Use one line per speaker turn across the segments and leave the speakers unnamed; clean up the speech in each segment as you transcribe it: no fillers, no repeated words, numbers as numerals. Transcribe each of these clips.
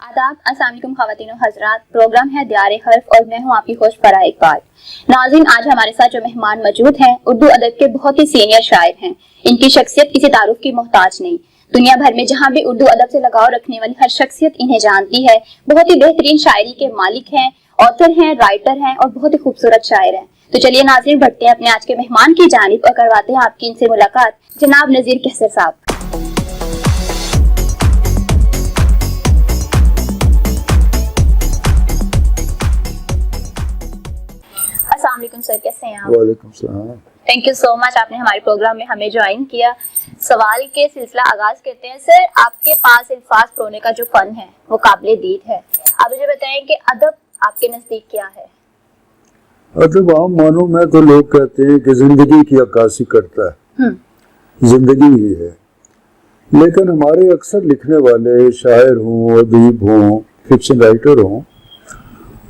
आदाब, अस्सलाम वालेकुम ख़वातीन और हज़रात। प्रोग्राम है दियारे हर्फ और मैं हूँ आपकी होस्ट फराह इकबाल। नाज़रीन, आज हमारे साथ जो मेहमान मौजूद हैं उर्दू अदब के बहुत ही सीनियर शायर हैं। इनकी शख्सियत किसी तारुफ की मोहताज नहीं। दुनिया भर में जहाँ भी उर्दू अदब से लगाव रखने वाली हर शख्सियत इन्हें जानती है। बहुत ही बेहतरीन शायरी के मालिक हैं, ऑथर हैं, राइटर हैं और बहुत ही खूबसूरत शायर हैं। तो चलिए नाज़रीन, बढ़ते हैं अपने आज के मेहमान की जानिब और करवाते हैं आपकी इनसे मुलाकात। जनाब नज़ीर कहसर साहब। अस्सलाम वालेकुम सर, कैसे हैं आप?
वालेकुम सलाम।
थैंक यू सो मच, आपने हमारे प्रोग्राम में हमें ज्वाइन किया। सवाल के सिलसिला आगाज करते हैं। सर, आपके पास अल्फाज परोने का जो फन है वो काबिले दीद है। आप मुझे बताएं कि अदब आपके नजदीक क्या है?
अदब आम मानो में तो लोग कहते हैं कि जिंदगी की अक्कासी करता है, जिंदगी ही है। लेकिन हमारे अक्सर लिखने वाले शायर हों, अदीब हों, फिक्शन राइटर हों,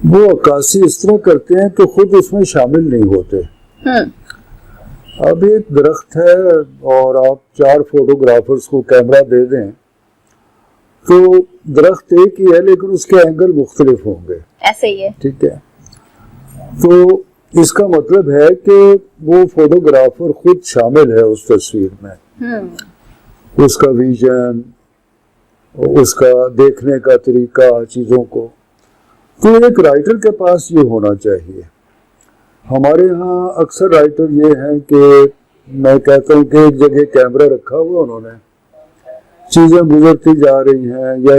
वो अक्कासी इस तरह करते हैं कि खुद उसमें शामिल नहीं होते। अब एक दरख्त है और आप 4 फोटोग्राफर्स को कैमरा दे दें तो दरख्त एक ही है लेकिन उसके एंगल मुख्तलिफ होंगे।
ऐसे ही है,
ठीक है। तो इसका मतलब है कि वो फोटोग्राफर खुद शामिल है उस तस्वीर में, उसका विजन, उसका देखने का तरीका चीजों को। तो एक राइटर के पास ये होना चाहिए। हमारे यहाँ अक्सर राइटर ये हैं कि मैं कहता हूँ कि एक जगह कैमरा रखा हुआ उन्होंने, चीजें गुजरती जा रही हैं या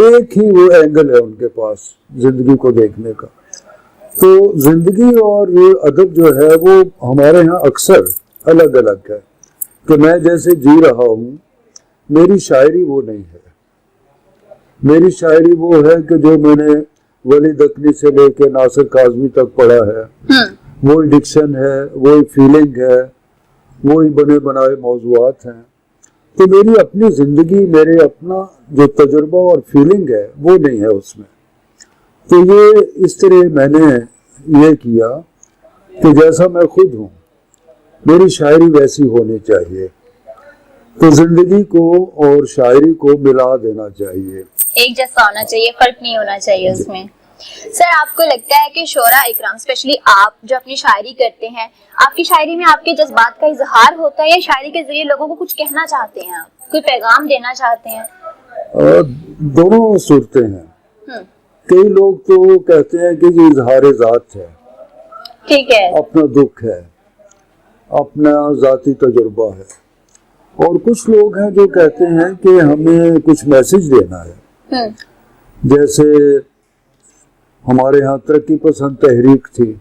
एक ही वो एंगल है उनके पास जिंदगी को देखने का। तो जिंदगी और अदब जो है वो हमारे यहाँ अक्सर अलग अलग है कि मैं जैसे जी रहा हूँ, मेरी शायरी वो नहीं है। मेरी शायरी वो है कि जो मैंने वली दकनी से लेके नासिर काज़मी तक पढ़ा है, वही डिक्शन है, वही फीलिंग है, वही बने बनाए मौज़ूआत हैं। तो मेरी अपनी जिंदगी, मेरे अपना जो तजुर्बा और फीलिंग है वो नहीं है उसमें। तो ये इस तरह मैंने ये किया कि जैसा मैं खुद हूँ मेरी शायरी वैसी होनी चाहिए। तो जिंदगी को और शायरी को मिला देना चाहिए, एक
जैसा होना चाहिए, फर्क नहीं होना चाहिए उसमें। सर, आपको लगता है कि शोरा इकराम, स्पेशली आप जो अपनी शायरी करते हैं, आपकी शायरी में आपके जज्बात का इजहार होता है या शायरी के जरिए लोगों को कुछ कहना चाहते हैं, आप कोई पैगाम देना चाहते हैं?
दोनों सूरतें हैं। कई लोग तो कहते हैं कि ये इजहार ज़ात है,
ठीक है, अपना
दुख है, अपना जाती तजुर्बा है। और कुछ लोग हैं जो कहते हैं कि हमें कुछ मैसेज देना है। जैसे हमारे यहाँ तरक्की पसंद तहरीक थी,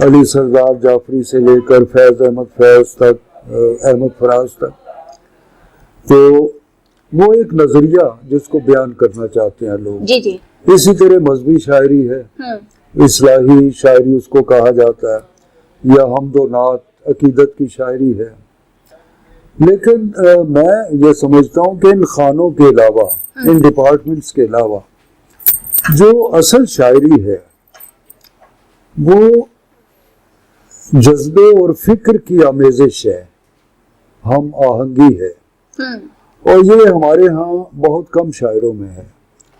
अली सरदार जाफरी से लेकर फैज अहमद फैज तक, अहमद फराज तक। तो वो एक नजरिया जिसको बयान करना चाहते हैं लोग।
जी जी।
इसी तरह मजहबी शायरी है, इस्लाही शायरी उसको कहा जाता है, या हमदो नात अकीदत की शायरी है। लेकिन मैं ये समझता हूँ कि इन खानों के अलावा, इन डिपार्टमेंट्स के अलावा जो असल शायरी है वो जज्बे और फिक्र की आमेजिश है, हम आहंगी है। और ये हमारे यहाँ बहुत कम शायरों में है।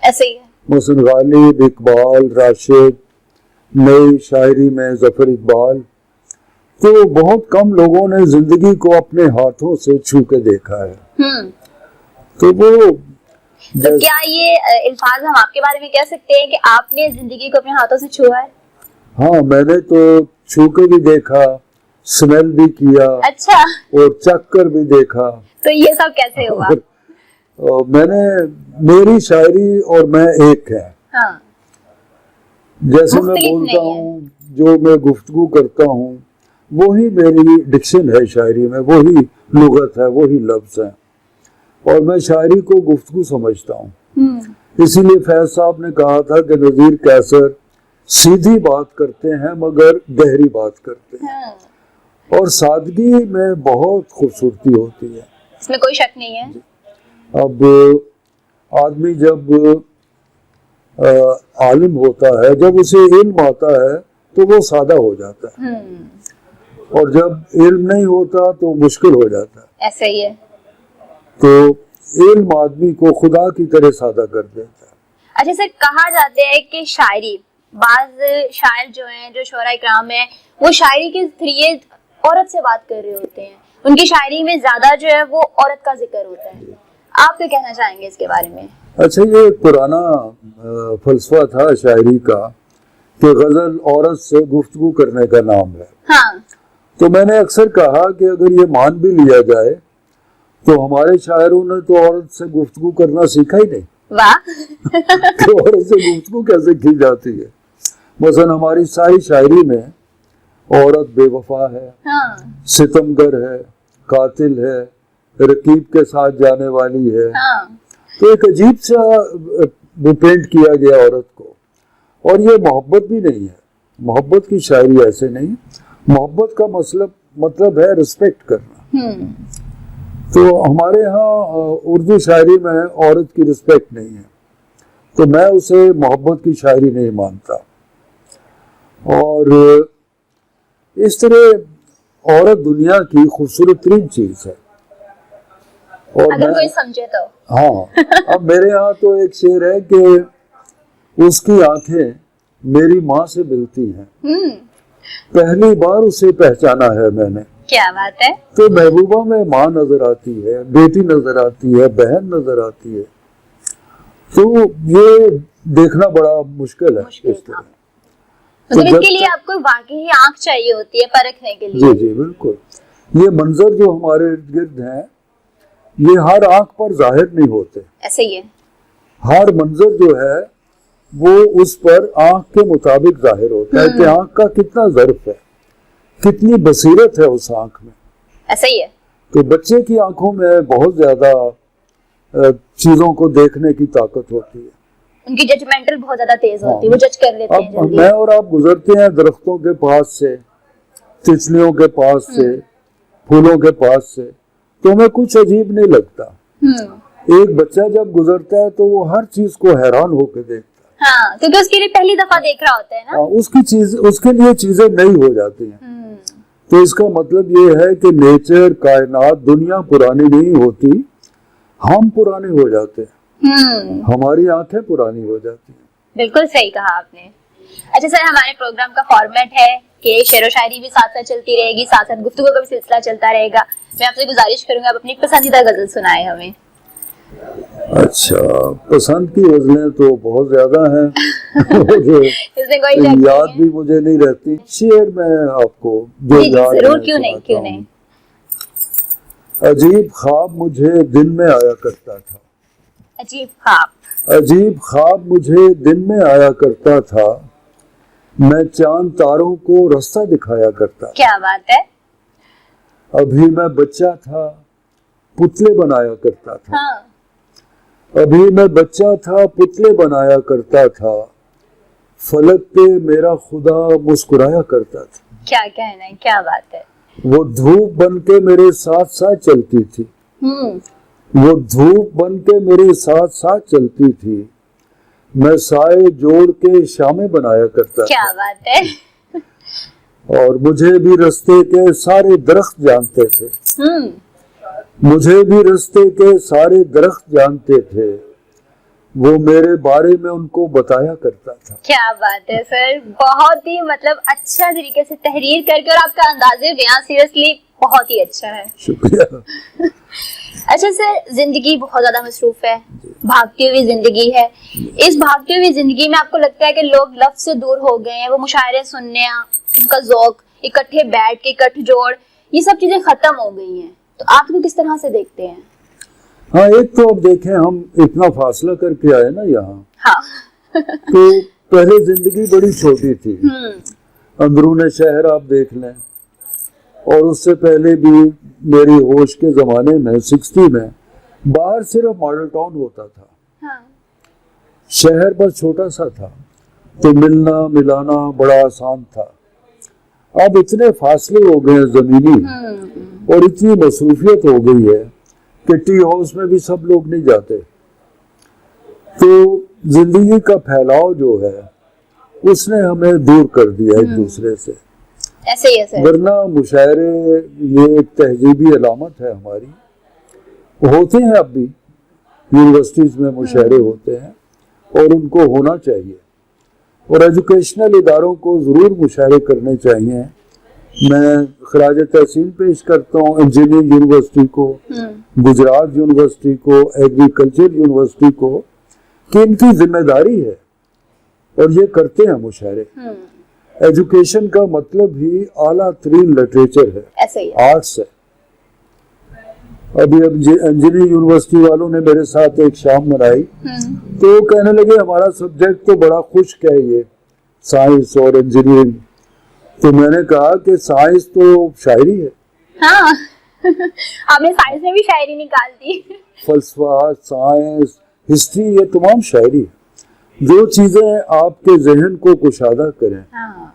ऐसे ही है।
मसलन गालिब, इकबाल, राशिद, नई शायरी में जफर इकबाल, तो बहुत कम लोगों ने जिंदगी को अपने हाथों से छू के देखा है। तो वो
तो क्या ये अल्फाज हम आपके बारे में कह सकते हैं कि आपने जिंदगी को अपने हाथों से छुआ है?
हाँ, मैंने तो छू के भी देखा, स्मेल भी किया,
अच्छा,
और चख कर भी देखा।
तो ये सब कैसे हुआ?
मेरी शायरी और मैं एक है।
हाँ,
जैसे मैं बोलता हूँ, जो मैं गुफ्तगू करता हूँ, वही मेरी डिक्शन है शायरी में, वही लुगत है, वही लफ्ज है। और मैं शायरी को गुफ्तगू समझता हूँ। इसीलिए फैज साहब ने कहा था कि नज़ीर कैसर सीधी बात करते हैं मगर गहरी बात करते हैं। और सादगी में बहुत खूबसूरती होती है,
इसमें कोई शक नहीं है।
अब आदमी जब आलिम होता है, जब उसे इल्म आता है तो वो सादा हो जाता है, और जब इल्म नहीं होता तो मुश्किल हो जाता है।
ऐसा ही है।
तो इल्म आदमी को खुदा की तरह सादा कर देता है।
अच्छा सर, कहा जाता है कि शायरी, बाज शायर जो हैं, जो शोरा इकराम है, वो शायरी के जरिए औरत से बात कर रहे होते हैं, उनकी शायरी में ज्यादा जो है वो औरत का जिक्र होता है। आप क्या कहना चाहेंगे इसके बारे में?
अच्छा, ये एक पुराना फलसफा था शायरी का कि गजल औरत से गुफ्तगू करने का नाम है।
हाँ।
तो मैंने अक्सर कहा कि अगर ये मान भी लिया जाए तो हमारे शायरों ने तो औरत से गुफ्तगू करना सीखा ही नहीं।
वाह।
तो औरत से गुफ्तगू कैसे की जाती है? मसलन हमारी सारी शायरी में औरत बेवफा है,
हाँ।
सितमगर है, कातिल है, रकीब के साथ जाने वाली है।
हाँ।
तो एक अजीब सा वो पेंट किया गया औरत को, और ये मोहब्बत भी नहीं है। मोहब्बत की शायरी ऐसे नहीं। मोहब्बत का मतलब है रिस्पेक्ट करना। तो हमारे यहाँ उर्दू शायरी में औरत की रिस्पेक्ट नहीं है, तो मैं उसे मोहब्बत की शायरी नहीं मानता। और इस तरह औरत दुनिया की खूबसूरत तरीन चीज है। और
अगर कोई समझे तो।
हाँ, अब मेरे यहाँ तो एक शेर है कि उसकी आंखें मेरी माँ से मिलती हैं, पहली बार उसे पहचाना है मैंने।
क्या बात है।
तो महबूबा में माँ नजर आती है, बेटी नजर आती है, बहन नजर आती है। तो ये देखना बड़ा मुश्किल है इस तरह।
तो इसके लिए आपको वाकई आंख चाहिए होती है परखने के लिए।
जी जी बिल्कुल। ये मंजर जो हमारे इर्द गिर्द हैं, ये हर आंख पर जाहिर नहीं होते।
ऐसे ही है।
हर मंजर जो है वो उस पर आंख के मुताबिक जाहिर होता है कि आंख का कितना ज़र्फ है, कितनी बसीरत है उस आंख में।
ऐसा ही है।
तो बच्चे की आंखों में बहुत ज्यादा चीजों को देखने की ताकत होती है,
उनकी जजमेंटल बहुत ज्यादा तेज होती है, वो जज कर लेते हैं
अब
जल्दी।
मैं और आप गुजरते हैं दरख्तों के पास से, तितलियों के पास से, फूलों के पास से, तो हमें कुछ अजीब नहीं लगता। एक बच्चा जब गुजरता है तो वो हर चीज को हैरान होकर देखता है।
हाँ, क्योंकि उसके लिए पहली दफा देख रहा होता है ना।
उसके लिए चीजें नई हो जाती हैं। तो इसका मतलब ये है कि नेचर, कायनात, दुनिया पुरानी नहीं होती, हम पुराने हो जाते हैं, हमारी आंखें पुरानी हो जाती हैं।
बिल्कुल सही कहा आपने। अच्छा सर, हमारे प्रोग्राम का फॉर्मेट है कि शेर व शायरी भी साथ साथ चलती रहेगी, साथ साथ गुफ्तगू का भी सिलसिला चलता रहेगा। मैं आपसे गुजारिश करूंगा आप अपनी पसंदीदा गजल सुनाए हमें।
अच्छा, पसंद की गजलें तो बहुत ज्यादा हैं।
इसमें कोई
याद भी मुझे नहीं रहती। शेर में आपको जो याद
जरूर, क्यों नहीं।
अजीब ख्वाब मुझे दिन में आया करता था।
अजीब ख्वाब।
अजीब ख्वाब मुझे दिन में आया करता था, मैं चांद तारों को रास्ता दिखाया करता था।
क्या बात है।
अभी मैं बच्चा था, पुतले बनाया करता था।
हाँ।
अभी मैं बच्चा था, पुतले बनाया करता था, फलक पे मेरा खुदा मुस्कुराया करता था।
क्या कहना है, क्या बात है।
वो धूप बन के मेरे साथ साथ चलती थी। वो धूप बन के मेरे साथ साथ चलती थी, मैं साए जोड़ के शामें बनाया करता था।
क्या बात है।
और मुझे भी रास्ते के सारे दरख्त जानते थे। मुझे भी रास्ते के सारे दरख्त जानते थे, वो मेरे बारे में उनको बताया करता था। क्या
बात है सर, बहुत ही मतलब अच्छा तरीके से तहरीर करके, और आपका अंदाज़े बयां सीरियसली बहुत ही अच्छा है।
शुक्रिया।
अच्छा सर, जिंदगी बहुत ज्यादा मसरूफ है, भागती हुई जिंदगी है। इस भागती हुई जिंदगी में आपको लगता है कि लोग लफ्ज से दूर हो गए हैं, वो मुशायरे सुनने, उनका ज़ौक, इकट्ठे बैठ के गठजोड़, ये सब चीजें खत्म हो गई हैं, तो आप इनको किस तरह से देखते हैं?
हाँ, एक तो अब देखें, हम इतना फासला करके आए ना यहाँ।
हाँ।
तो पहले जिंदगी बड़ी छोटी थी। अंदरूने शहर आप देख लें, और उससे पहले भी मेरी होश के जमाने में 60 में बाहर सिर्फ मॉडल टाउन होता था।
हाँ।
शहर बस छोटा सा था, तो मिलना मिलाना बड़ा आसान था। अब इतने फासले हो गए जमीनी, और इतनी मसरूफियत हो गई है कि टी हाउस में भी सब लोग नहीं जाते। तो जिंदगी का फैलाव जो है उसने हमें दूर कर दिया एक दूसरे से।
ऐसे ही है।
वरना मुशायरे ये एक तहजीबी अलामत है हमारी, होते हैं अब भी, यूनिवर्सिटीज में मुशायरे होते हैं और उनको होना चाहिए, और एजुकेशनल इदारों को ज़रूर मुशायरे करने चाहिए। मैं खराज तहसीन पेश करता हूँ इंजीनियरिंग यूनिवर्सिटी को, गुजरात यूनिवर्सिटी को, एग्रीकल्चर यूनिवर्सिटी को, कि इनकी जिम्मेदारी है और ये करते हैं मुशायरे। एजुकेशन का मतलब ही आला तरीन लिटरेचर है,
ऐसे ही
आर्ट्स है। अभी अब इंजीनियरिंग यूनिवर्सिटी वालों ने मेरे साथ एक शाम मनाई, तो कहने लगे हमारा सब्जेक्ट तो बड़ा खुश्क है, ये साइंस और इंजीनियरिंग। तो मैंने कहा कि साइंस तो शायरी है।
हाँ आपने साइंस में भी शायरी निकाल दी।
फलसफा, साइंस, हिस्ट्री, ये तमाम शायरी है। जो चीजें आपके जहन को कुशादा करें,
हाँ।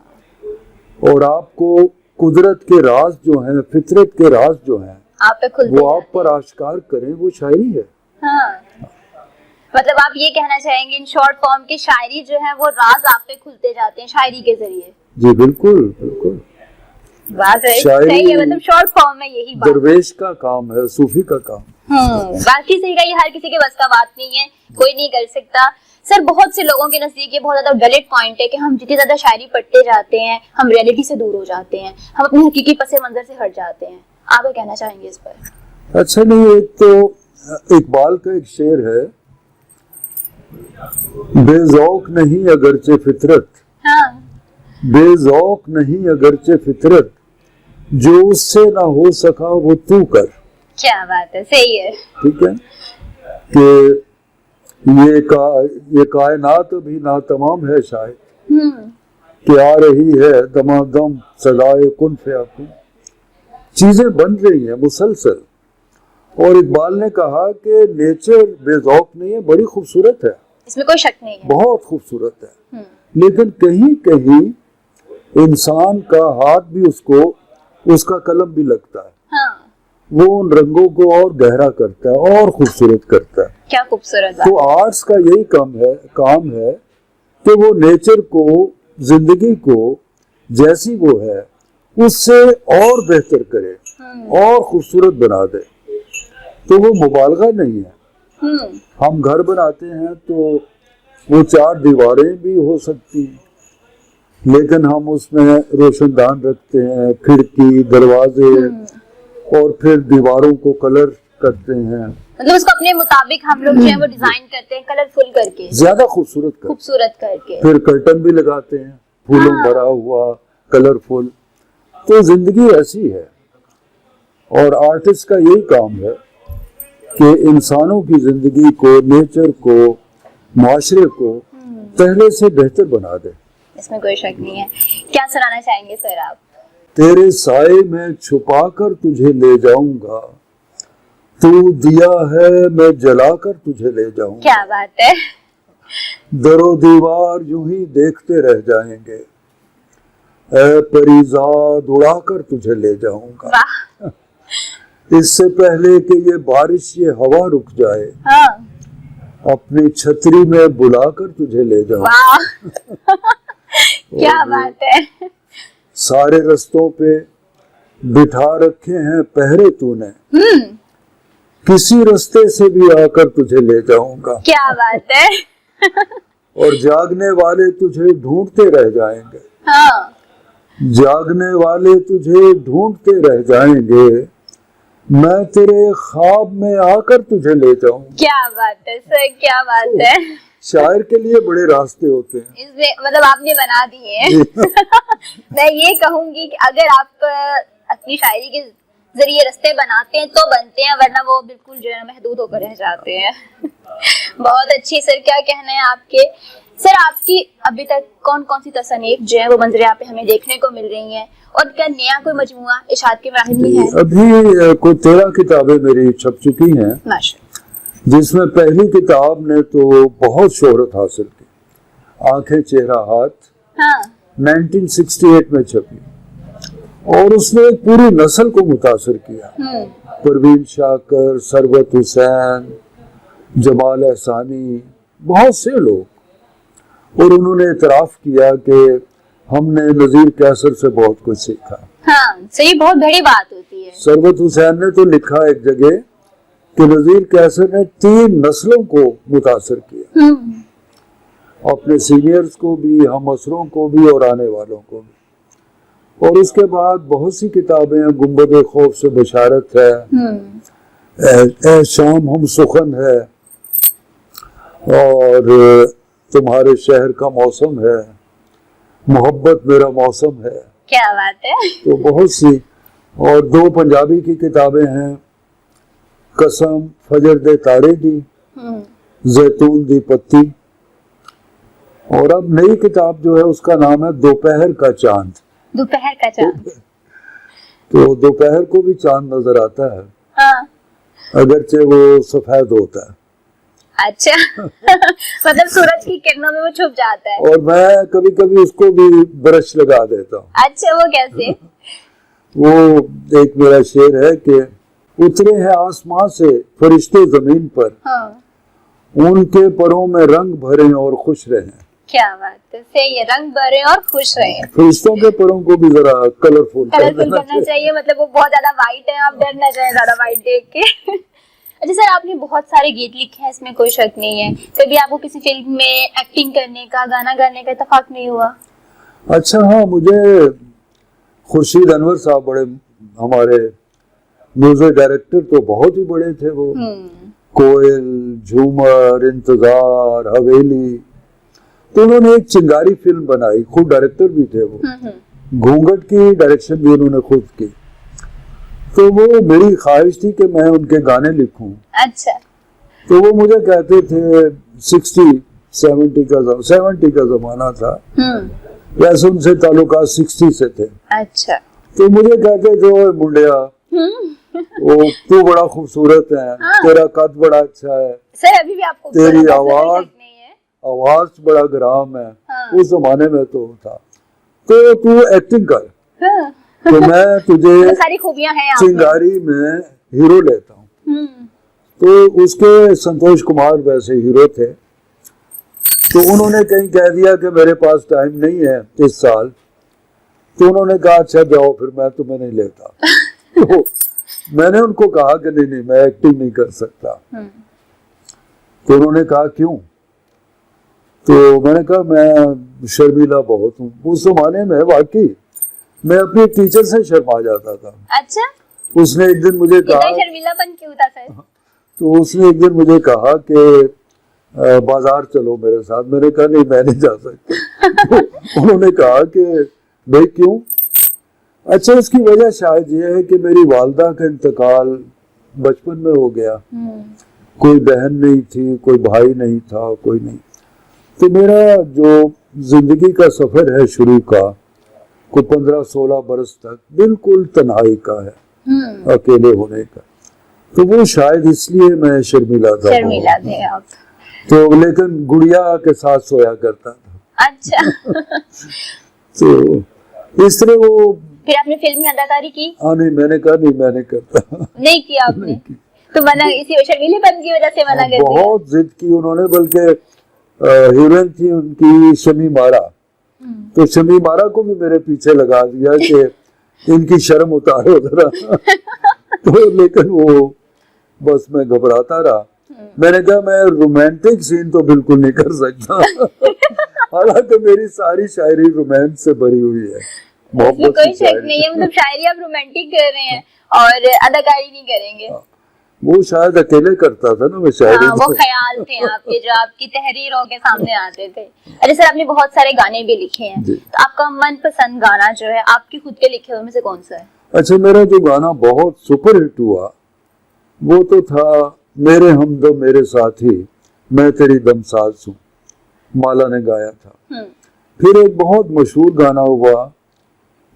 और आपको कुदरत के राज जो हैं, फितरत के राज जो हैं,
आप पे खुलते
वो आप पर आश्कार करें, वो शायरी है।
हाँ। मतलब आप ये कहना चाहेंगे इन शॉर्ट फॉर्म की शायरी जो है वो राज आप पे खुलते जाते हैं शायरी के जरिए।
जी बिल्कुल बिल्कुल,
बात है, सही है। मतलब शॉर्ट फॉर्म में यही बात
दरवेश का काम है, सूफी का काम।
बाकी सही का, ये हर किसी के बस का बात नहीं है, कोई नहीं कर सकता। सर बहुत से लोगों के नजदीक ये बहुत ज्यादा वैलिड पॉइंट है कि हम जितनी ज्यादा शायरी पढ़ते जाते हैं हम रियलिटी से दूर हो जाते हैं, हम अपने हकीकी पसे मंजर से हट जाते हैं। आप क्या कहना चाहेंगे इस पर?
अच्छा, नहीं, एक तो इकबाल का एक शेर है, बेज़ौक नहीं अगरचे फितरत,
हाँ।
बेज़ौक नहीं अगरचे फितरत, जो उससे ना हो सका वो तू कर।
क्या बात है, सही है।
ठीक है कि ये कायनात अभी नातमाम है शायद, कि आ रही है दमादम सदाए कुन फयाकुन, चीजें बन रही हैं मुसलसल। और इकबाल ने कहा कि नेचर बेज़ौक नहीं है, बड़ी खूबसूरत है,
इसमें कोई शक नहीं है,
बहुत खूबसूरत है। लेकिन कहीं कहीं इंसान का हाथ भी उसको, उसका कलम भी लगता है,
हाँ।
वो उन रंगों को और गहरा करता है और खूबसूरत करता है।
क्या खूबसूरत बात।
तो आर्ट्स का यही काम है कि वो नेचर को, जिंदगी को जैसी वो है उससे और बेहतर करे और खूबसूरत बना दे। तो वो मुबालगा नहीं है। हम घर बनाते हैं तो वो 4 दीवारें भी हो सकती हैं, लेकिन हम उसमें रोशनदान रखते हैं, खिड़की, दरवाजे, और फिर दीवारों को कलर करते हैं।
मतलब उसको अपने मुताबिक हम लोग जो है वो डिजाइन करते हैं, कलरफुल करके,
ज्यादा खूबसूरत
करके।
फिर कर्टन भी लगाते हैं, फूलों भरा हुआ, कलरफुल। तो जिंदगी ऐसी है, और आर्टिस्ट का यही काम है कि इंसानों की जिंदगी को, नेचर को, माशरे को पहले से बेहतर बना दे।
इसमें कोई शक नहीं है। क्या सुनाना चाहेंगे सर आप?
तेरे साए में छुपाकर तुझे ले जाऊंगा, तू दिया है मैं जलाकर तुझे ले जाऊंगा।
क्या बात है।
दरो दीवार यूं ही देखते रह जाएंगे, ऐ परीजाद उड़ाकर तुझे ले जाऊंगा।
वाह।
इससे पहले कि ये बारिश, ये हवा रुक जाए,
हाँ।
अपनी छतरी में बुलाकर तुझे ले जाऊंगा।
वाह। क्या बात है।
सारे रस्तों पे बिठा रखे हैं पहरे तूने, किसी रास्ते से भी आकर तुझे ले जाऊंगा।
क्या बात है।
और जागने वाले तुझे ढूंढते रह जाएंगे,
हाँ।
जागने वाले तुझे ढूंढते रह जाएंगे, मैं तेरे ख्वाब में आकर तुझे ले जाऊंगा।
क्या बात है सर, क्या बात है।
शायर के लिए बड़े रास्ते होते हैं,
इसमें मतलब आपने बना दिए हैं। मैं ये कहूंगी कि अगर आप अपनी शायरी के जरिए रास्ते बनाते हैं तो बनते हैं, वरना वो बिल्कुल जो है महदूद होकर रह जाते हैं। बहुत अच्छी सर, क्या कहना है आपके? सर आपकी अभी तक कौन कौन सी तसनीफ जो है वो मंजर यहाँ पे हमें देखने को मिल रही हैं, और क्या नया कोई मजमुआ इशाद के मराहिल में है?
अभी कोई 13 किताबें मेरी छप चुकी हैं,
माशाअल्लाह।
जिसमें पहली किताब ने तो बहुत शोहरत हासिल की, आंखें चेहरा हाथ,
हाँ।
1968 में छपी, और उसने एक पूरी नस्ल को मुतासर किया। परवीन शाकर, सरवत हुसैन, जमाल एहसानी, बहुत से लोग। और उन्होंने इतराफ किया कि हमने नजीर कैसर से बहुत कुछ सीखा।
हाँ, सही, बहुत बड़ी बात होती है।
सरवत हुसैन ने तो लिखा एक जगह कि नजीर कैसर ने 3 नस्लों को मुतासर किया, अपने सीनियर्स को भी, हम असरों को भी और आने वालों को भी। और उसके बाद बहुत सी किताबें हैं, गुंबद खौफ से बशारत है, ए शाम हम सुखन है, और तुम्हारे शहर का मौसम है, मोहब्बत मेरा मौसम है।
क्या बात है।
तो बहुत सी, और 2 पंजाबी की किताबें हैं, कसम फजर दे तारे दी, जैतून दी पत्ती, और अब नई किताब जो है उसका नाम है दोपहर का चांद।
दोपहर का चांद।
तो दोपहर को भी चांद नजर आता है,
हाँ।
अगरचे वो सफेद होता है।
अच्छा। मतलब सूरज की किरणों में वो छुप जाता है।
और मैं कभी कभी उसको भी ब्रश लगा देता हूँ।
अच्छा, वो कैसे?
वो एक मेरा शेर है कि उतरे हैं आसमां से फरिश्ते जमीन पर,
हाँ।
उनके परों में रंग भरे और खुश रहे।
क्या बात है, सही है, रंग भरे और खुश रहे।
फरिश्तों के परों को भी जरा कलरफुल
करना चाहिए, मतलब वो बहुत ज्यादा वाइट है, आप डर ना जाए ज्यादा वाइट देख के। अच्छा सर, आपने बहुत सारे गीत लिखे हैं, इसमें कोई शक नहीं है। कभी आपको किसी फिल्म में एक्टिंग करने का, गाना गाने का इत्तेफाक नहीं हुआ?
अच्छा हाँ, मुझे खुर्शीद अनवर साहब बड़े, हमारे म्यूजिक डायरेक्टर तो बहुत ही बड़े थे वो। कोयल, झूमर, इंतजार, हवेली, तो उन्होंने एक चिंगारी फिल्म बनाई, खुद डायरेक्टर भी थे वो। घूंघट की डायरेक्शन भी उन्होंने खुद की। तो वो मेरी ख्वाहिश थी कि मैं उनके गाने लिखूं।
अच्छा।
तो वो मुझे कहते थे 70 का जमाना था, वैसे उनसे ताल्लुकात 60 से थे।
अच्छा।
तो मुझे कहते थे ओए मुंडिया, वो तू बड़ा खूबसूरत है,
हाँ।
तेरा कद बड़ा अच्छा है,
सर अभी भी आपको
तेरी आवाज बड़ा ग्राम है।
हाँ।
उस जमाने में तो था, तो तू एक्टिंग कर।
हाँ।
तो मैं तुझे
सारी खूबियां हैं
चिंगारी में हीरो लेता हूँ। तो उसके संतोष कुमार वैसे हीरो थे, तो उन्होंने कहीं कह दिया कि मेरे पास टाइम नहीं है इस साल, तो उन्होंने कहा अच्छा जाओ, फिर मैं तुम्हें नहीं लेता। तो मैंने उनको कहा कि नहीं मैं एक्टिंग नहीं कर सकता। तो उन्होंने कहा क्यों? तो मैंने कहा मैं शर्मीला बहुत हूँ। उस जमाने में वाकई मैं अपने टीचर से शर्मा जाता था।
अच्छा।
उसने एक दिन मुझे कहा,
शर्मीलापन क्यों था सर?
तो उसने एक दिन मुझे कहा कि बाजार चलो मेरे साथ। मैंने कहा नहीं मैं नहीं जा सकता। तो उन्होंने कहा कि भाई क्यों? अच्छा, इसकी वजह शायद ये है कि मेरी वालदा का इंतकाल बचपन में हो गया, कोई बहन नहीं थी, कोई भाई नहीं था, कोई नहीं। तो मेरा जो जिंदगी का सफर है शुरू का, कोई 15-16 बरस तक बिल्कुल तन्हाई का है, अकेले होने का। तो वो शायद इसलिए मैं शर्मीला था।
शर्मीला थे आप?
तो लेकिन गुड़िया के साथ सोया करता था।
अच्छा।
तो इस तरह वो।
फिर आपने फिल्म में अदाकारी की?
हाँ नहीं, मैंने कहा नहीं मैं नहीं करता।
नहीं किया आपने? नहीं की। तो मना, इसी शर्मीलेपन की वजह से मना कर दिया?
बहुत जिद की उन्होंने, बल्कि हीरोइन थी उनकी शमी मारा, तो शमी मारा को भी मेरे पीछे लगा दिया कि इनकी शर्म उतारो जरा। तो लेकिन वो बस मैं घबराता रहा। मैंने कहा मैं रोमांटिक सीन तो बिल्कुल नहीं कर सकता। हालांकि मेरी सारी शायरी रोमांस से भरी हुई है।
इसमें कोई शक नहीं है, मतलब शायरी आप रोमांटिक कर रहे हैं और अदाकारी नहीं करेंगे।
वो शायद अकेले करता था ना, मैं शायरी।
वो ख्याल थे आपके जो आपकी तहरीरों के सामने आते थे। अरे सर, आपने बहुत सारे गाने भी लिखे हैं, तो आपका मनपसंद गाना जो है आपके खुद के लिखे हुए में से कौन सा है?
अच्छा, मेरा जो गाना बहुत सुपर हिट हुआ वो तो था मेरे हमदम मेरे साथी मैं तेरी दमसाज हूँ, माला ने गाया था। फिर एक बहुत मशहूर गाना हुआ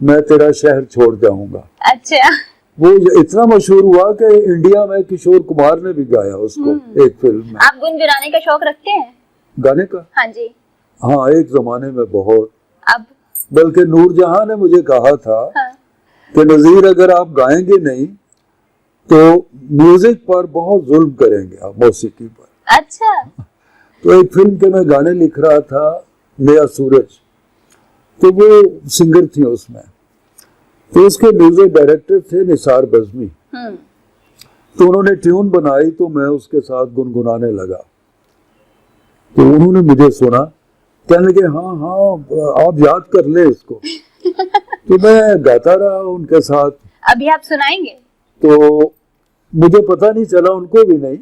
मैं तेरा शहर छोड़ जाऊंगा।
अच्छा।
वो इतना मशहूर हुआ कि इंडिया में किशोर कुमार ने भी गाया उसको एक फिल्म में।
आप गुनगुनाने का शौक रखते हैं?
गाने का?
हाँ जी।
हाँ, एक जमाने में बहुत।
अब?
बल्कि नूरजहां ने मुझे कहा था
हाँ।
कि नजीर अगर आप गाएंगे नहीं तो म्यूजिक पर बहुत जुल्म करेंगे आप, मौसीकी पर।
अच्छा।
तो एक फिल्म के मैं गाने लिख रहा था, नया सूरज, तो वो सिंगर थी उसमें, तो उसके म्यूजिक डायरेक्टर थे निसार बज़मी। तो उन्होंने ट्यून बनाई तो मैं उसके साथ गुनगुनाने लगा। तो उन्होंने मुझे सुना, कहने लगे हाँ हाँ आप याद कर ले इसको। तो मैं गाता रहा उनके साथ।
अभी आप सुनाएंगे?
तो मुझे पता नहीं चला, उनको भी नहीं,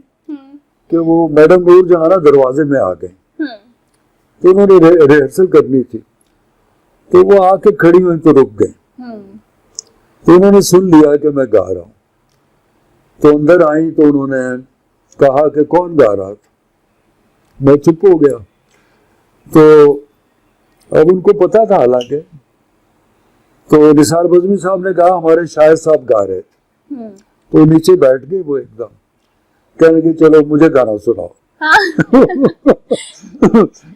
कि वो मैडम नूर जहां ना दरवाजे में आ गए। तो उन्होंने रिहर्सल करनी थी, तो वो आके खड़ी हुई तो रुक गए। तो उन्होंने सुन लिया कि मैं गा रहा हूँ, तो अंदर आई तो उन्होंने कहा कि कौन गा रहा था। मैं चुप हो गया। तो अब उनको पता था हालांकि, तो निसार बज़मी साहब ने कहा हमारे शायर साहब गा रहे थे। तो नीचे बैठ गए वो एकदम, कहने लगे चलो मुझे गाना सुनाओ।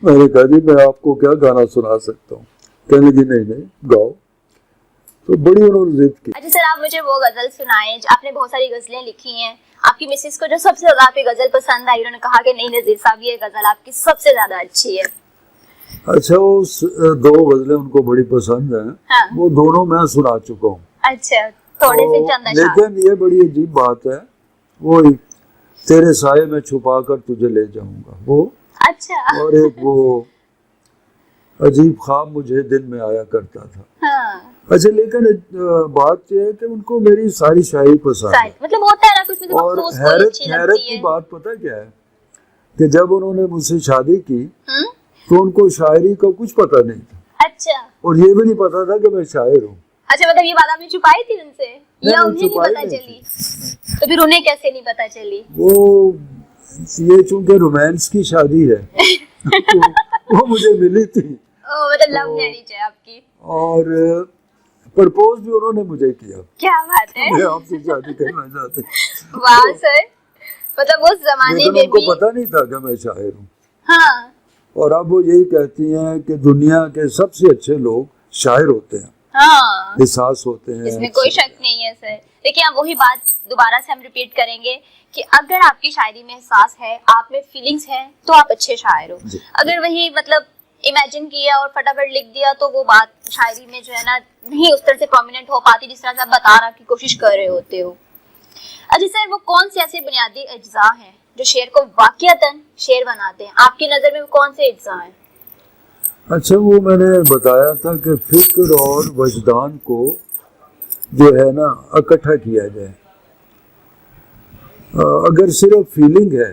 मैंने कहा जी मैं आपको क्या गाना सुना सकता हूँ। कहने लगी नहीं गाओ। तो बड़ी उन्होंने जिद की।
अच्छा सर, आप मुझे वो गजल सुनाएं। आपने बहुत सारी गजलें लिखी हैं, आपकी मिसेस को जो सबसे ज्यादा आपकी गजल पसंद आई, उन्होंने कहा कि नहीं नजीर साहब ये गजल आपकी सबसे ज्यादा अच्छी है।
अच्छा, उस दो गजलें उनको बड़ी पसंद है।
हाँ।
वो दोनों मैं सुना चुका हूँ।
अच्छा, थोड़े से चंद अशआर।
लेकिन ये बड़ी अजीब बात है, वो तेरे साये में छुपा कर तुझे ले जाऊंगा वो।
अच्छा।
और एक वो अजीब ख्वाब मुझे दिन में आया करता था।
हाँ।
अच्छा, लेकिन बात यह है कि उनको मेरी सारी शायरी पसंद है।
मतलब होता है ना कुछ में तो
और
मखसूस कोई अच्छी
हैरत
लगती
की
है।
बात पता क्या है कि जब उन्होंने मुझसे शादी की तो उनको शायरी का कुछ पता नहीं था।
अच्छा।
और ये भी नहीं पता था कि मैं शायर हूँ।
अच्छा, मतलब ये बात आपने छुपाई थी उनसे या उन्हें नहीं पता चली? तो फिर उन्हें कैसे नहीं पता चली?
वो ये चूंकि रोमांस की शादी है तो वो मुझे मिली थी।
मतलब लव मैरिज है आपकी।
और प्रपोज भी उन्होंने मुझे किया।
क्या बात है।
मैं आपसे शादी करना चाहते।
वाह सर, मतलब उस जमाने में
उनको
भी
पता नहीं था कि मैं शायर हूँ।
हाँ।
और अब वो यही कहती हैं कि दुनिया के सबसे अच्छे लोग शायर होते हैं।
हाँ,
एहसास होते हैं।
इसमें कोई शक नहीं है सर। देखिए, आप वही बात दोबारा से हम रिपीट करेंगे कि अगर आपकी शायरी में एहसास है, आप में फीलिंग्स है, तो आप अच्छे शायर हो। अगर वही मतलब इमेजिन किया और फटाफट लिख दिया तो वो बात शायरी में जो है ना नहीं उस तरह से प्रोमिनेंट हो पाती जिस तरह से आप बताना की कोशिश कर रहे होते हो। अच्छा सर, वो कौन से ऐसे बुनियादी अज्जा हैं जो शेर को वाकईतन शेर बनाते हैं? आपकी नजर में वो कौन से अज्जा हैं?
अच्छा, वो मैंने बताया था कि फिक्र और वजदान को जो है ना इकट्ठा किया जाए। अगर सिर्फ फीलिंग है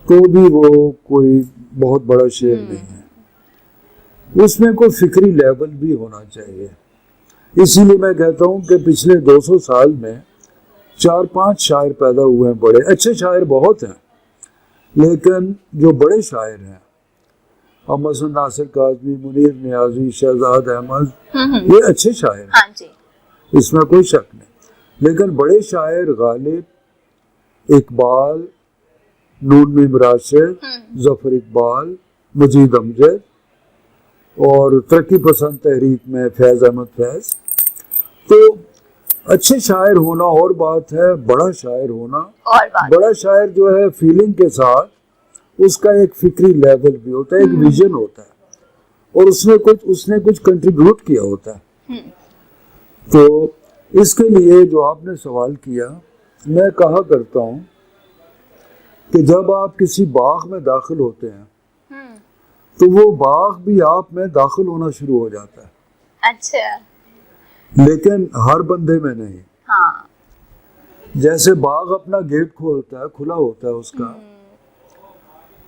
तो भी वो कोई बहुत बड़ा शेर नहीं है। उसमें कोई फिक्री लेवल भी होना चाहिए। इसीलिए मैं कहता हूँ कि पिछले 200 साल में 4-5 शायर पैदा हुए हैं। बड़े अच्छे शायर बहुत हैं, लेकिन जो बड़े शायर हैं, अहमद हसन नासिर काज़मी, मुनीर नियाज़ी, शहजाद अहमद, ये अच्छे शायर हैं।
हाँ जी।
इसमें कोई शक नहीं। लेकिन बड़े शायर गालिब, इकबाल, नून मीम राशिद, जफर इकबाल, मजीद अमजद और तरक्की पसंद तहरीक में फैज अहमद फैज, तो अच्छे शायर होना और बात है, बड़ा शायर होना और बात। बड़ा शायर जो है फीलिंग के साथ उसका एक फिक्री लेवल भी होता है, एक विजन होता है और उसने कुछ कंट्रीब्यूट किया होता है। तो इसके लिए जो आपने सवाल किया, मैं कहा करता हूँ कि जब आप किसी बाग में दाखिल होते हैं तो वो बाग भी आप में दाखिल होना शुरू हो जाता है।
अच्छा।
लेकिन हर बंदे में नहीं।
हाँ।
जैसे बाग अपना गेट खोलता है, खुला होता है उसका,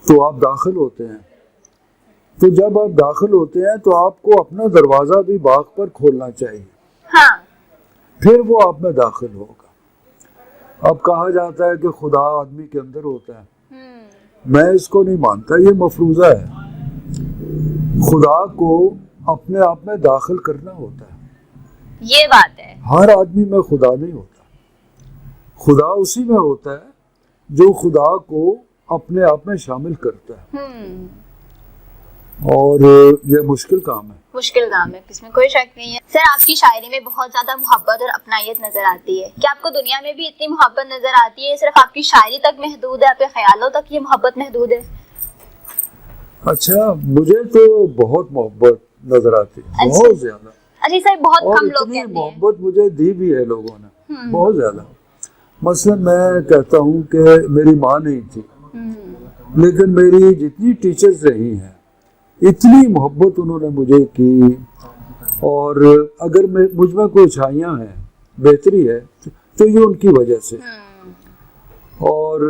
तो आप दाखिल होते हैं। तो जब आप दाखिल होते हैं तो आपको अपना दरवाजा भी बाग पर खोलना चाहिए।
हाँ। फिर
वो आप में दाखिल होगा। अब कहा जाता है कि खुदा आदमी के अंदर होता है। मैं इसको नहीं मानता, ये मफरूजा है। खुदा को अपने आप में दाखिल करना होता है।
ये बात है।
हर आदमी में खुदा नहीं होता। खुदा उसी में होता है जो खुदा को अपने आप में शामिल करता है। और ये मुश्किल काम है।
मुश्किल काम है, इसमें कोई शक नहीं है। सर, आपकी शायरी में बहुत ज्यादा मोहब्बत और अपनायत नजर आती है। क्या आपको दुनिया में भी इतनी मोहब्बत नजर आती है? सिर्फ आपकी शायरी तक महदूद है, आपके ख्यालों तक ये मोहब्बत महदूद है?
अच्छा, मुझे तो बहुत मोहब्बत नजर आती है। अच्छा। बहुत ज्यादा।
अच्छा सर, बहुत कम लोग कहते हैं।
मोहब्बत मुझे दी भी है लोगों ने, बहुत ज्यादा। मसलन मैं कहता हूँ कि मेरी माँ नहीं थी, लेकिन मेरी जितनी टीचर्स रही हैं इतनी मोहब्बत उन्होंने मुझे की, और अगर मुझ में कोई अच्छाइयाँ हैं, बेहतरी है, तो ये उनकी वजह से। और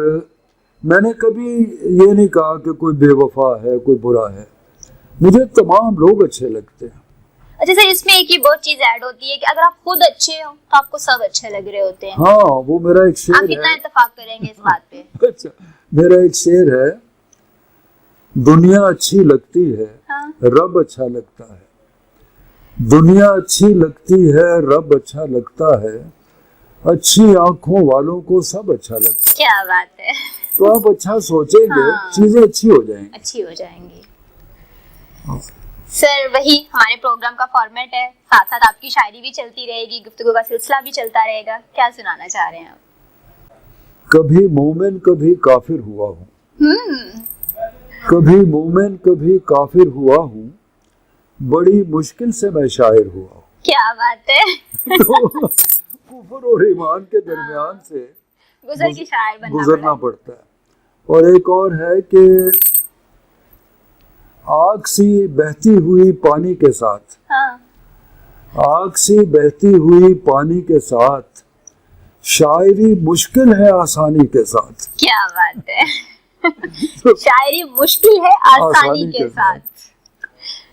मैंने कभी ये नहीं कहा कि कोई बेवफा है, कोई बुरा है। मुझे तमाम लोग अच्छे लगते हैं।
अच्छा सर, इसमें एक ही बहुत चीज ऐड होती है कि अगर आप खुद अच्छे हो तो आपको सब अच्छे लग रहे होते हैं।
हाँ, वो मेरा एक शेर है।
आप कितना इत्तेफाक करेंगे इस बात पे?
अच्छा, मेरा एक शेर है, दुनिया अच्छी लगती है,
हाँ?
रब अच्छा लगता है। दुनिया अच्छी लगती है, रब अच्छा लगता है, अच्छी आंखों वालों को सब अच्छा लगता है।
क्या बात है।
तो आप अच्छा सोचेंगे,
हाँ।
चीजें अच्छी हो जाएंगी।
अच्छी हो जाएंगी। सर, वही हमारे प्रोग्राम का फॉर्मेट है, साथ साथ आपकी शायरी भी चलती रहेगी, गुफ्तगू का सिलसिला भी चलता रहेगा। क्या सुनाना चाह रहे हैं आप?
कभी मोमिन कभी काफिर हुआ हूँ, कभी मोमिन कभी काफिर हुआ हूँ, बड़ी मुश्किल से मैं शायर हुआ हूँ।
क्या बात है।
तो कुफर और ईमान के दरमियान से
गुजर की शायर
गुजरना पड़ता है। और एक और है कि आग सी बहती हुई पानी के साथ,
हाँ।
आग सी बहती हुई पानी के साथ, शायरी मुश्किल है आसानी के साथ।
क्या बात है। शायरी मुश्किल है आसानी के साथ।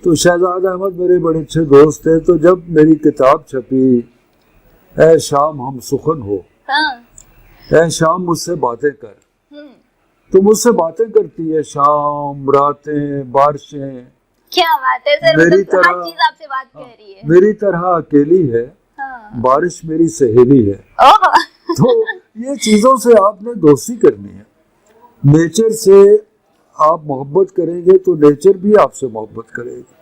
तो शहजाद अहमद मेरे बड़े अच्छे दोस्त थे, तो जब मेरी किताब छपी, ऐ शाम हम सुखन हो,
हाँ।
ऐ शाम मुझसे बातें कर, तो मुझसे बातें करती है शाम, रातें, बारिशें।
क्या बात है सर,
मेरी
मतलब
तरह
हर चीज आपसे बात कह रही है।
मेरी तरह अकेली है,
हाँ।
बारिश मेरी सहेली है।
ओह।
तो ये चीजों से आपने दोस्ती करनी है। नेचर से आप मोहब्बत करेंगे तो नेचर भी आपसे मोहब्बत करेगी।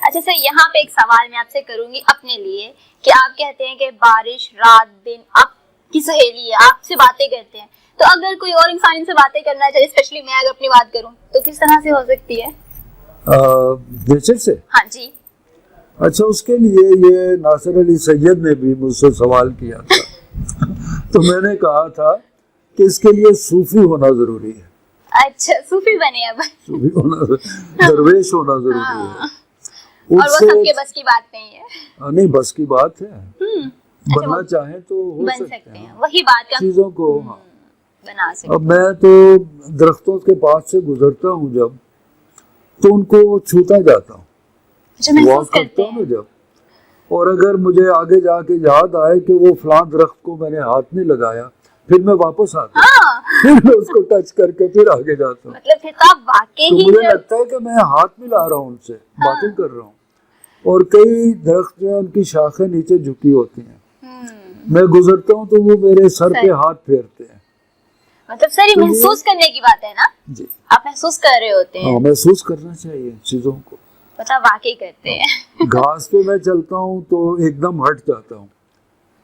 अच्छा सर, यहाँ पे एक सवाल मैं आपसे करूंगी अपने लिए, कि आप कहते हैं कि बारिश रात दिन आपकी सहेली है, आपसे बातें करते हैं, तो अगर कोई और इंसान इनसे बातें करना चाहे, स्पेशली मैं अगर अपनी बात करूं, तो किस तरह से हो सकती है?
नेचर से?
हाँ जी।
अच्छा, उसके लिए ये नासिर अली सैयद ने भी मुझसे सवाल किया था। तो मैंने कहा था कि इसके लिए सूफी होना जरूरी है।
अच्छा, सूफी बने अब?
सूफी होना, दरवेश होना जरूरी है।
और वो सबके बस की बात नहीं है।
नहीं, बस की बात है। बनना
अच्छा,
चाहे तो हो
बन सकते हैं। वही बात का
चीजों को। हाँ।
बना सकते।
अब मैं तो दरख्तों के पास से गुजरता हूँ जब, तो उनको छूता जाता हूँ, वॉक करता हूँ जब, और अगर मुझे आगे जाके याद आए कि वो फलां दरख्त को मैंने हाथ नहीं लगाया, फिर मैं वापस आता हूँ।
हाँ।
फिर मैं उसको टच करके फिर आगे जाता हूँ।
मतलब फिर तो आप वाकई
तो
ही
मुझे लगता है कि मैं हाथ मिला रहा हूँ उनसे, बातें कर रहा हूँ। और कई दरख्त जो है उनकी शाखें नीचे झुकी होती हैं, मैं गुजरता हूँ तो वो मेरे सर पे हाथ फेरते हैं।
मतलब सर, ये
तो
महसूस करने की बात है ना
जी।
आप महसूस कर रहे होते हैं।
हाँ, महसूस करना चाहिए चीजों को।
मतलब वाकई करते हैं।
घास पे मैं चलता हूँ तो एकदम हट जाता हूँ,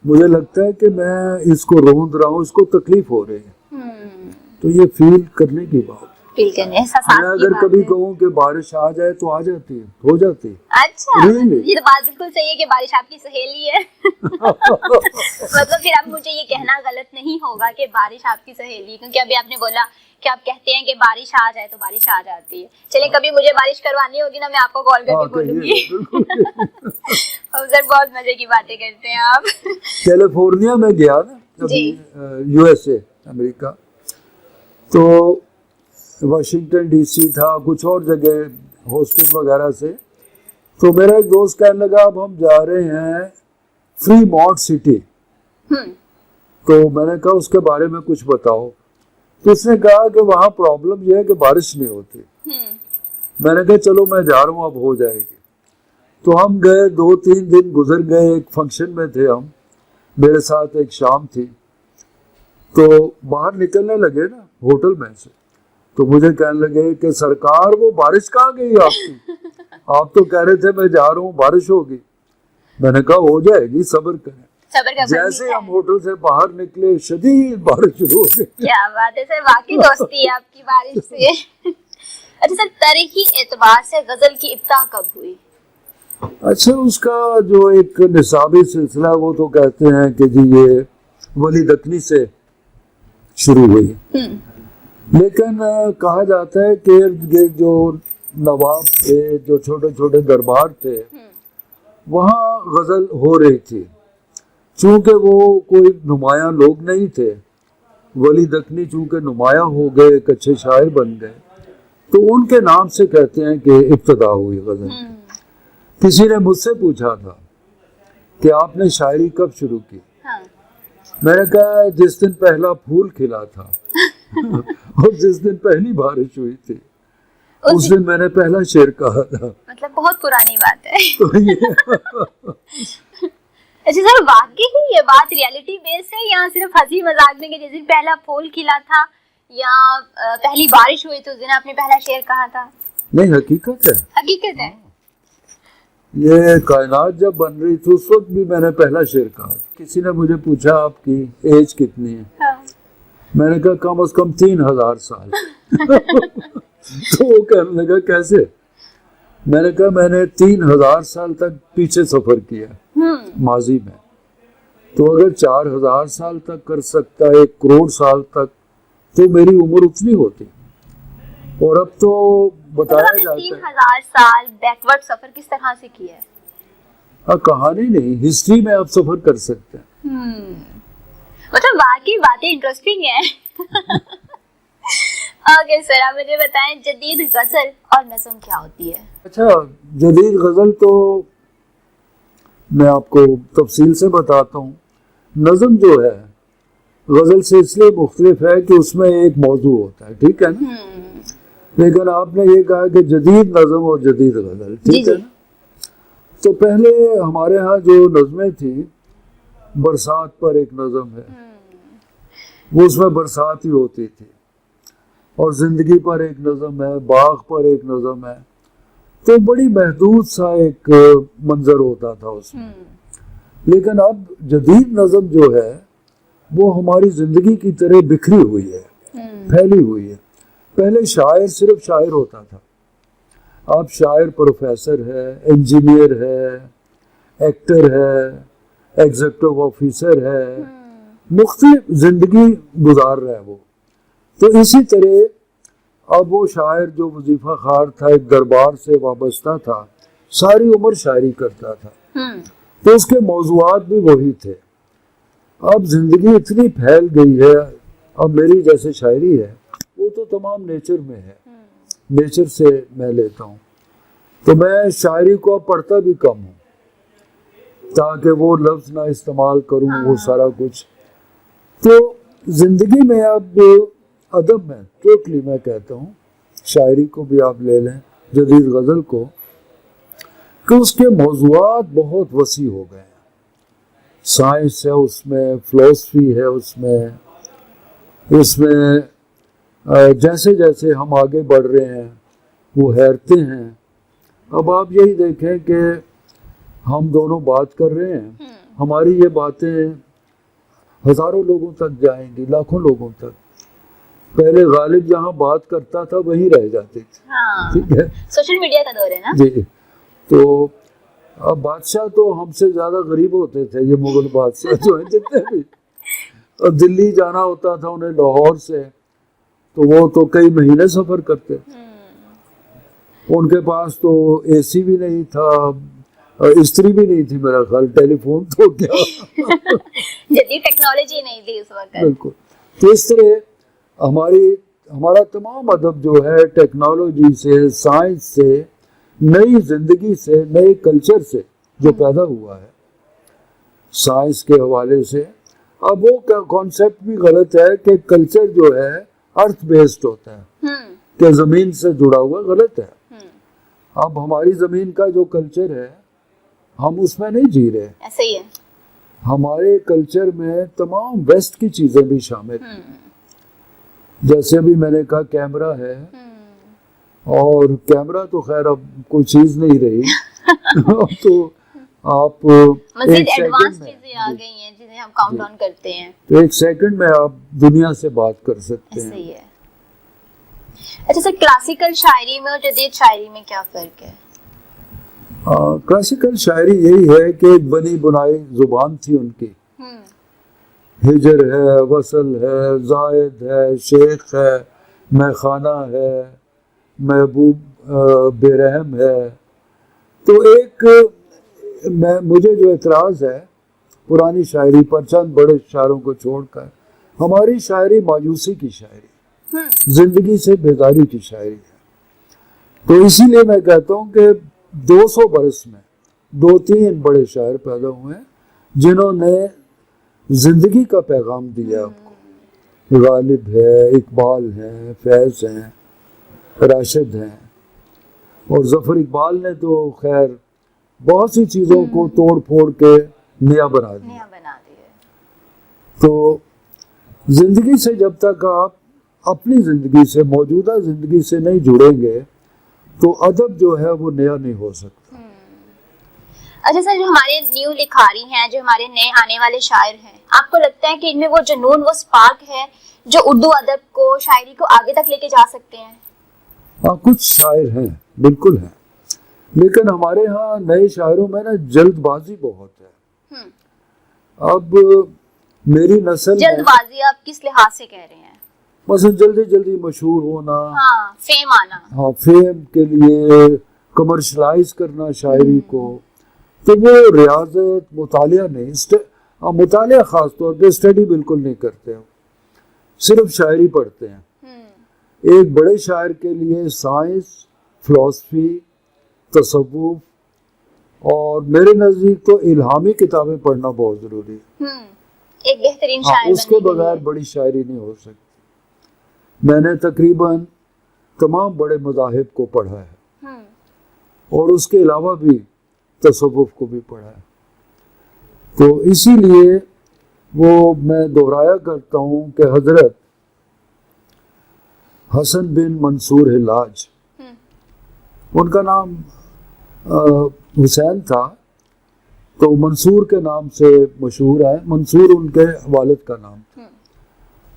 मुझे लगता है कि मैं इसको रोंद रहा हूँ, इसको तकलीफ हो रही है। तो ये फील करने की बात,
फील करने,
मैं अगर कभी कहूँ कि बारिश आ जाए तो आ जाती है, हो जाती है।
अच्छा,
Really?
ये तो बात बिल्कुल सही है कि बारिश आपकी सहेली है। मतलब फिर अब मुझे ये कहना गलत नहीं होगा कि बारिश आपकी सहेली है, क्योंकि अभी आपने बोला कि आप कहते हैं कि बारिश आ जाए तो बारिश आ जाती है। चलिए, कभी मुझे बारिश करवानी होगी ना, मैं आपको कॉल करके बोलूंगी। सर, बहुत मजे की बातें करते हैं आप।
कैलिफोर्निया में गया ना अभी, यूएसए, अमेरिका, तो वाशिंगटन डीसी था, कुछ और जगह होस्टिंग वगैरह से, तो मेरा एक दोस्त कहने लगा अब हम जा रहे हैं फ्रीमॉन्ट सिटी। तो मैंने कहा उसके बारे में कुछ बताओ। तो उसने कहा कि वहाँ प्रॉब्लम यह है कि बारिश नहीं होती। मैंने कहा चलो मैं जा रहा हूँ, अब हो जाएगी। तो हम गए, 2-3 दिन गुजर गए, एक फंक्शन में थे हम, मेरे साथ एक शाम थी। तो बाहर निकलने लगे ना होटल में से, तो मुझे कहने लगे कि सरकार वो बारिश कहाँ गई आपकी, आप तो कह रहे थे मैं जा रहा हूँ बारिश होगी। मैंने कहा हो जाएगी, सब्र करें। जैसे हम होटल से बाहर निकले, शदीद बारिश शुरू हो गई।
क्या बात है सर, वाकई दोस्ती है आपकी बारिश से। अच्छा सर, तारीखी एतबार से गजल की इब्तिदा कब हुई?
अच्छा, उसका जो एक निसाबी सिलसिला, वो तो कहते हैं कि जी ये वली दखनी से शुरू हुई। लेकिन कहा जाता है कि इर्द गिर्द जो नवाब थे, जो छोटे छोटे दरबार थे, वहाँ गजल हो रही थी। चूंकि वो कोई नुमाया लोग नहीं थे, वली दखनी चूंकि नुमाया हो गए, एक अच्छे शायर बन गए, तो उनके नाम से कहते हैं कि इब्तदा हुई गजल। किसी ने मुझसे पूछा था कि आपने शायरी कब शुरू की?
हाँ।
मैंने कहा जिस दिन पहला फूल खिला था और जिस दिन पहली बारिश हुई थी, उस दिन मैंने पहला शेर कहा था।
मतलब बहुत पुरानी बात है।
तो ये
अच्छा सर, वाकई ही ये बात रियलिटी बेस है या सिर्फ हंसी मजाक में कि जिस दिन पहला फूल खिला था या पहली बारिश हुई तो उस दिन आपने पहला शेर कहा था?
नहीं, हकीकत है,
हकीकत है।
ये कायनात जब बन रही थी उस वक्त भी मैंने पहला शेर कहा। किसी ने मुझे पूछा आपकी एज कितनी है?
हाँ।
मैंने कहा कम से कम 3000 साल। तो वो कहने लगा कैसे? मैंने कहा मैंने 3000 साल तक पीछे सफर किया माजी में, तो अगर 4000 साल तक कर सकता है 1 करोड़ साल तक, तो मेरी उम्र उतनी होती। और अब तो बताया जाता है
3000 साल बैकवर्ड सफर किस तरह से किया है?
कहानी नहीं, हिस्ट्री में आप सफर कर सकते हैं।
मतलब वाकई बातें इंटरेस्टिंग है। ओके सर, आप मुझे बताएं जदीद गजल और नज़म क्या होती है?
अच्छा, जदीद गजल तो मैं आपको तफसील से बताता हूँ। नज़म जो है गजल से इसलिए मुख्तलिफ है कि उसमें एक मौजू होता है, ठीक है ना? लेकिन आपने ये कहा कि जदीद नज़म और जदीद गजल, ठीक है ना? तो पहले हमारे यहाँ जो नज़में थी, बरसात पर एक नज़म है, वो उसमें बरसात ही होती थी, और जिंदगी पर एक नज़म है, बाग पर एक नज़म है, तो बड़ी महदूद सा एक मंजर होता था उसमें। लेकिन अब जदीद नज़म जो है वो हमारी जिंदगी की तरह बिखरी हुई है, फैली हुई है। पहले शायर सिर्फ शायर होता था, अब शायर प्रोफेसर है, इंजीनियर है, एक्टर है, एग्जीक्यूटिव ऑफिसर है, मुख्तलिफ जिंदगी गुजार रहा है वो। तो इसी तरह अब वो शायर जो वजीफा खार था, एक दरबार से वाबस्ता था, सारी उम्र शायरी करता था, तो उसके मौज़ूआत भी वही थे। अब जिंदगी इतनी फैल गई है, अब मेरी जैसे शायरी है वो तो तमाम नेचर में है, नेचर से मैं लेता हूँ, तो मैं शायरी को अब पढ़ता भी कम हूँ ताकि वो लफ्ज़ ना इस्तेमाल करूँ, वो सारा कुछ। तो जिंदगी में अब अदब में टोटली मैं कहता हूँ, शायरी को भी आप ले लें, जदीद गज़ल को, कि उसके मौज़ूआत बहुत वसी हो गए हैं। साइंस है उसमें, फ़िलॉसफी है उसमें, इसमें जैसे जैसे हम आगे बढ़ रहे हैं वो हैरते हैं। अब आप यही देखें कि हम दोनों बात कर रहे हैं, हमारी ये बातें हज़ारों लोगों तक जाएंगी, लाखों लोगों तक। पहले गालिब जहाँ बात करता था वहीं रह जाते थे, ठीक है?
सोशल मीडिया का दौर है ना
जी। तो अब बादशाह तो हमसे ज़्यादा गरीब होते थे, ये मुगल बादशाह जो हैं जितने भी। अब दिल्ली जाना होता था उन्हें लाहौर से, तो वो तो कई महीने सफ़र करते। उनके पास तो एसी भी नहीं था, स्त्री भी नहीं थी, मेरा ख्याल टेलीफोन तो क्या
जदीद टेक्नोलॉजी नहीं थी उस वक्त।
बिल्कुल। तो इस तरह हमारा तमाम अदब जो है टेक्नोलॉजी से, साइंस से, नई जिंदगी से, नए कल्चर से जो पैदा हुआ है साइंस के हवाले से। अब वो कॉन्सेप्ट भी गलत है कि कल्चर जो है अर्थ बेस्ड होता है, कि जमीन से जुड़ा हुआ, गलत है। अब हमारी जमीन का जो कल्चर है हम उसमें नहीं जी रहे,
ऐसे ही है।
हमारे कल्चर में तमाम वेस्ट की चीजें भी शामिल हैं। जैसे अभी मैंने कहा कैमरा है, और कैमरा तो खैर अब कोई चीज नहीं रही। तो आप
मज़ीद एडवांस चीजें आ गई हैं जिन्हें हम काउंट डाउन करते हैं,
तो 1 सेकंड में आप दुनिया से बात कर सकते हैं।
ऐसे ही है। अच्छा सर, क्लासिकल शायरी में और जदीद शायरी में क्या फर्क है?
क्लासिकल शायरी यही है कि एक बनी बुनाई जुबान थी उनकी, हिजर है, वसल है, जायद है, शेख है, मैखाना है, महबूब बेरहम है। तो मुझे जो एतराज़ है पुरानी शायरी पर, चंद बड़े शायरों को छोड़कर, हमारी शायरी मायूसी की शायरी, जिंदगी से बेदारी की शायरी है। तो इसीलिए मैं कहता हूँ कि 200 बरस में 2-3 बड़े शायर पैदा हुए हैं जिन्होंने जिंदगी का पैगाम दिया आपको। गालिब है, इकबाल हैं, फैज़ हैं, राशिद हैं, और ज़फ़र इकबाल ने तो खैर बहुत सी चीज़ों को तोड़ फोड़ के नया बना दिया। तो जिंदगी से जब तक आप अपनी जिंदगी से, मौजूदा जिंदगी से नहीं जुड़ेंगे तो अदब जो है वो नया नहीं हो सकता।
अच्छा सर, जो हमारे न्यू लिखारी हैं, जो हमारे नए आने वाले शायर हैं, आपको लगता है कि इनमें वो जुनून, वो स्पार्क है जो उर्दू अदब को, शायरी को आगे तक लेके जा सकते हैं?
हाँ, कुछ शायर हैं, बिल्कुल हैं, लेकिन हमारे यहाँ नए शायरों में ना जल्दबाजी बहुत है। अब मेरी नस्ल,
जल्दबाजी आप किस लिहाज से कह रहे हैं?
मसलन जल्दी जल्दी मशहूर होना,
हाँ, फेम आना,
हाँ, फेम के लिए कमर्शलाइज करना शायरी को, तो वो रियाजत, मुतालिया नहीं, मुतालिया खास तौर पे स्टडी बिल्कुल नहीं करते हो, सिर्फ शायरी पढ़ते हैं। एक बड़े शायर के लिए साइंस, फिलॉसफी, तसव्वुफ और मेरे नज़दीक तो इल्हामी किताबें पढ़ना बहुत ज़रूरी है।
एक बेहतरीन शायर
उसके बगैर बड़ी शायरी नहीं हो सकती। मैंने तकरीबन तमाम बड़े मज़ाहिब को पढ़ा है और उसके अलावा भी तसव्वुफ को भी पढ़ा है। तो इसीलिए वो मैं दोहराया करता हूँ कि हज़रत हसन बिन मंसूर हिलाज, उनका नाम हुसैन था तो मंसूर के नाम से मशहूर है, मंसूर उनके वालिद का नाम था।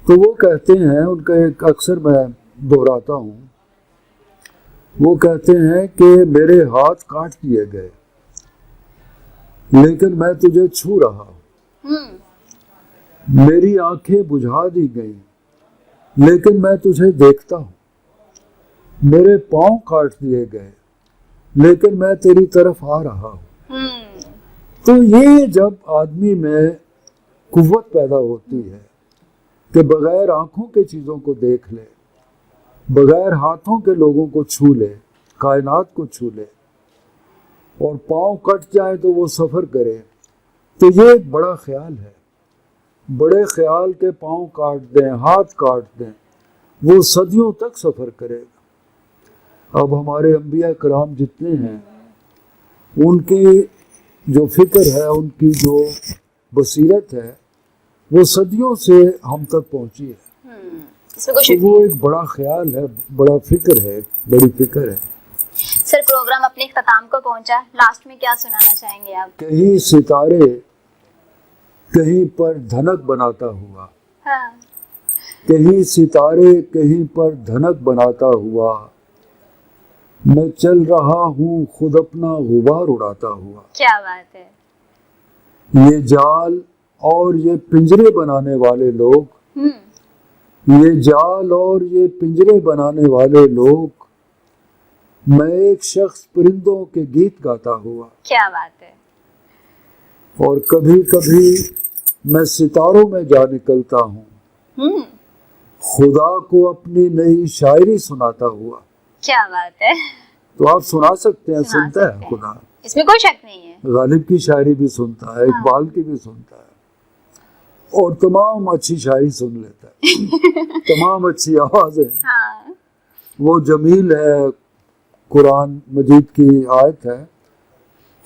तो वो कहते हैं, उनका एक अक्सर मैं दोहराता हूँ, वो कहते हैं कि मेरे हाथ काट दिए गए लेकिन मैं तुझे छू रहा हूँ, मेरी आंखें बुझा दी गई लेकिन मैं तुझे देखता हूँ, मेरे पाँव काट दिए गए लेकिन मैं तेरी तरफ आ रहा हूँ। तो ये जब आदमी में कुव्वत पैदा होती है कि बगैर आंखों के चीज़ों को देख ले, बगैर हाथों के लोगों को छू ले, कायनात को छू ले, और पाँव कट जाए तो वो सफ़र करे, तो ये एक बड़ा ख्याल है। बड़े ख्याल के पाँव काट दें, हाथ काट दें, वो सदियों तक सफ़र करेगा। अब हमारे अंबिया कराम जितने हैं, उनकी जो फिक्र है, उनकी जो बसीरत है, वो सदियों से हम तक पहुँची है। तो वो एक बड़ा ख्याल है, बड़ा फिक्र है, बड़ी फिक्र है।
सर, प्रोग्राम अपने इख्तिताम को पहुंचा, लास्ट में क्या सुनाना चाहेंगे आप?
कहीं सितारे कहीं पर धनक बनाता हुआ,
हाँ।
कहीं सितारे कहीं पर धनक बनाता हुआ, मैं चल रहा हूँ खुद अपना गुबार उड़ाता हुआ।
क्या बात है।
ये जाल और ये पिंजरे बनाने वाले लोग, ये जाल और ये पिंजरे बनाने वाले लोग, मैं एक शख्स परिंदों के गीत गाता हुआ।
क्या बात है।
और कभी कभी मैं सितारों में जा निकलता हूँ, खुदा को अपनी नई शायरी सुनाता हुआ।
क्या बात है।
तो आप सुना सकते हैं, सुनता है खुदा,
इसमें कोई शक नहीं है।
गालिब की शायरी भी सुनता है, इकबाल की भी सुनता है, और तमाम अच्छी शायरी सुन लेता है। तमाम अच्छी आवाज है।
हाँ।
वो जमील है, कुरान मजीद की आयत है,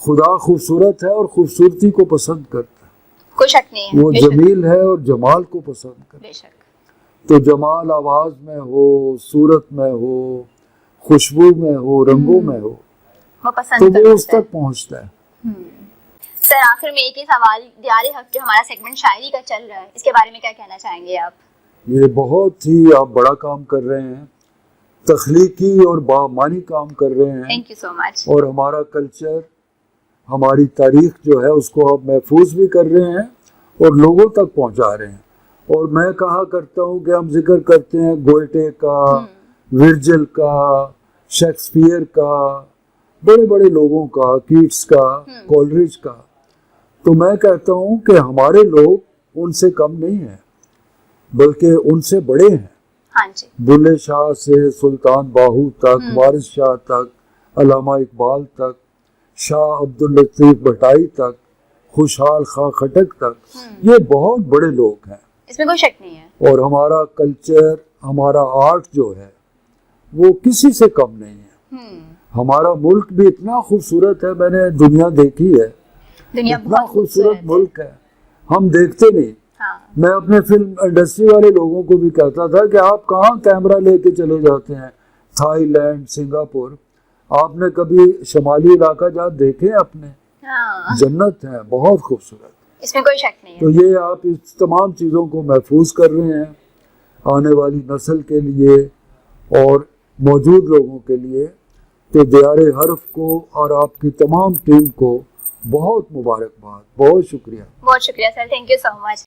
खुदा खूबसूरत है और खूबसूरती को पसंद करता है।
कोई शक नहीं है।
वो जमील है और जमाल को पसंद करता है।
बेशक।
तो जमाल आवाज में हो, सूरत में हो, खुशबू में हो, रंगों में हो,
वो पसंद
तो वो उस तक पहुंचता है।
सर, आखिर में एक ही सवाल, दियारे हक जो हमारा सेगमेंट शायरी का चल रहा है, इसके बारे में क्या कहना चाहेंगे आप?
ये बहुत ही आप बड़ा काम कर रहे हैं, तख्लीकी और बामानी काम कर रहे हैं।
Thank you so much.
और हमारा कल्चर, हमारी तारीख जो है उसको आप महफूज भी कर रहे हैं और लोगों तक पहुंचा रहे हैं। और मैं कहा करता हूं कि हम जिक्र करते हैं गोएटे का, विर्जिल का, शेक्सपियर का, बड़े बड़े लोगों का, कीट्स का, कोलरिज का, तो मैं कहता हूं कि हमारे लोग उनसे कम नहीं हैं, बल्कि उनसे बड़े हैं।
हाँ जी।
बुल्ले शाह से सुल्तान बाहू तक, वारिस शाह तक, अल्लामा इकबाल तक, शाह अब्दुल लतीफ भटाई तक, खुशहाल खां खटक तक, ये बहुत बड़े लोग हैं,
इसमें कोई शक नहीं है।
और हमारा कल्चर, हमारा आर्ट जो है वो किसी से कम नहीं है। हमारा मुल्क भी इतना खूबसूरत है, मैंने दुनिया देखी है,
दुनिया
इतना
बहुत
खूबसूरत मुल्क है, हम देखते नहीं।
हाँ।
मैं अपने फिल्म इंडस्ट्री वाले लोगों को भी कहता था कि आप कहाँ कैमरा लेके चले जाते हैं, थाईलैंड, सिंगापुर, आपने कभी शुमाली इलाका जहाँ देखे अपने?
हाँ।
जन्नत है, बहुत खूबसूरत,
इसमें कोई शक नहीं है।
तो ये आप इस तमाम चीज़ों को महफूज कर रहे हैं आने वाली नस्ल के लिए और मौजूद लोगों के लिए, तो दियारे हर्फ को और आपकी तमाम टीम को बहुत मुबारकबाद, बहुत शुक्रिया।
बहुत शुक्रिया sir, thank you so much.